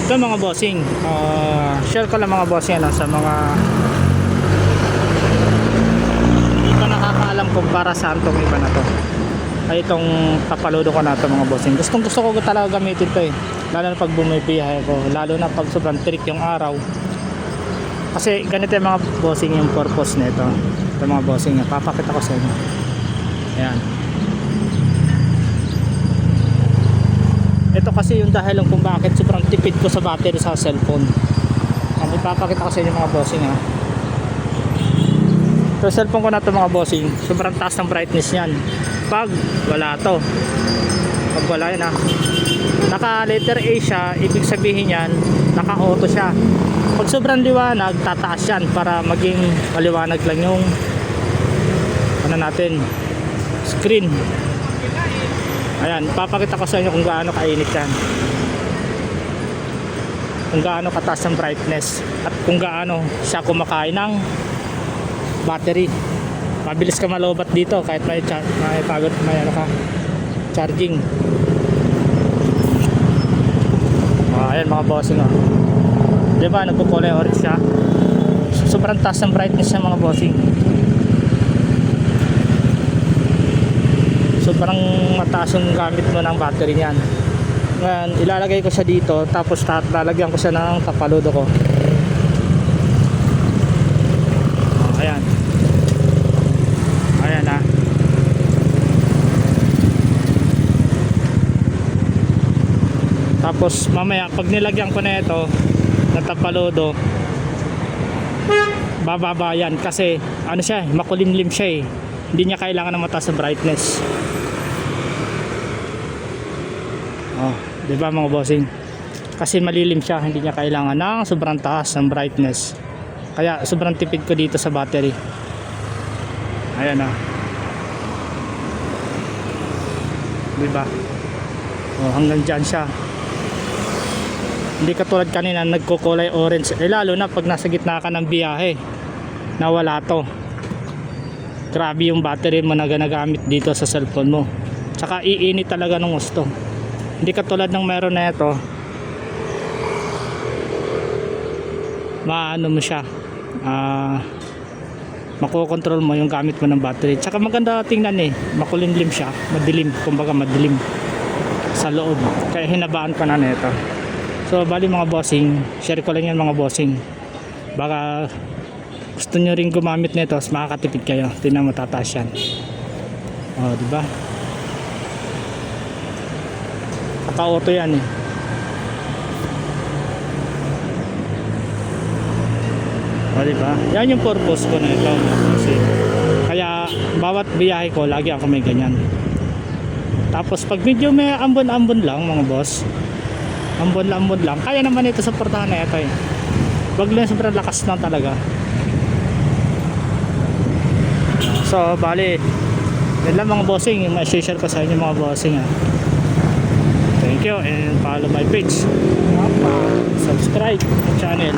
Ito mga bossing, share ko lang mga bossing ano, sa mga hindi pa nakakaalam kung para saan tong iba na to, ay itong tapaludo ko na to mga bossing. Gusto ko talaga gamitin to lalo na pag bumibiyahe ko, lalo na pag sobrang tirik yung araw. Kasi ganito yung mga bossing yung purpose nito. Ito mga bossing, papakita ko sa inyo. Ayan. Ito kasi yung dahilan kung bakit sobrang tipid ko sa battery sa cellphone. Ang ipapakita ko sa inyo mga bossing ha. So cellphone ko na to mga bossing, sobrang taas ng brightness niyan. Pag wala to, pag wala yan ha, naka letter A siya, ibig sabihin yan naka auto siya. Pag sobrang liwanag, tataas yan para maging maliwanag lang yung ano natin, screen. Ayan, papakita ko sa inyo kung gaano kainit yan, kung gaano kataas ang brightness, at kung gaano siya kumakain ng battery. Mabilis ka malobat dito kahit may pagod, may ano ka, charging. Ayan mga bossing oh. Diba nagkukulay orange siya, sobrang taas ng brightness niya mga bossing. Sobrang mataas yung gamit mo ng battery niyan. Ngayon ilalagay ko siya dito, tapos lalagyan ko siya ng tapaludo ko. Ayan. Ayan ha. Tapos mamaya pag nilagyan ko na ito ng tapaludo, bababa yan kasi ano siya, makulimlim siya hindi niya kailangan ng mataas na brightness. Diba mga bossing, kasi malilim siya, hindi niya kailangan ng sobrang taas ng brightness, kaya sobrang tipid ko dito sa battery. Ayan diba, hanggang dyan siya, hindi katulad kanina nagkukulay orange, lalo na pag nasa gitna ka ng biyahe na wala to. Grabe yung battery mo na ginagamit dito sa cellphone mo, tsaka iinit talaga ng gusto. Hindi katulad ng meron na ito, maano mo siya, makokontrol mo yung gamit mo ng battery. Tsaka maganda tingnan makulimlim siya, madilim, kumbaga madilim sa loob, kaya hinabaan ko na nito. So bali mga bossing, share ko lang yan mga bossing, baka gusto nyo rin gumamit nito, makakatipid kayo. Tingnan mo, tataas yan. Diba? Naka-auto yan diba? Yan yung purpose ko na ito. Kaya bawat biyahe ko, lagi ako may ganyan. Tapos pag medyo may ambon-ambon lang mga boss, ambon-ambon lang, kaya naman ito supportahan na ito wag lang sobrang lakas lang talaga. So bali yan lang mga bossing yung ma-share ko sa inyo mga bossing Thank you and follow my page, subscribe my channel.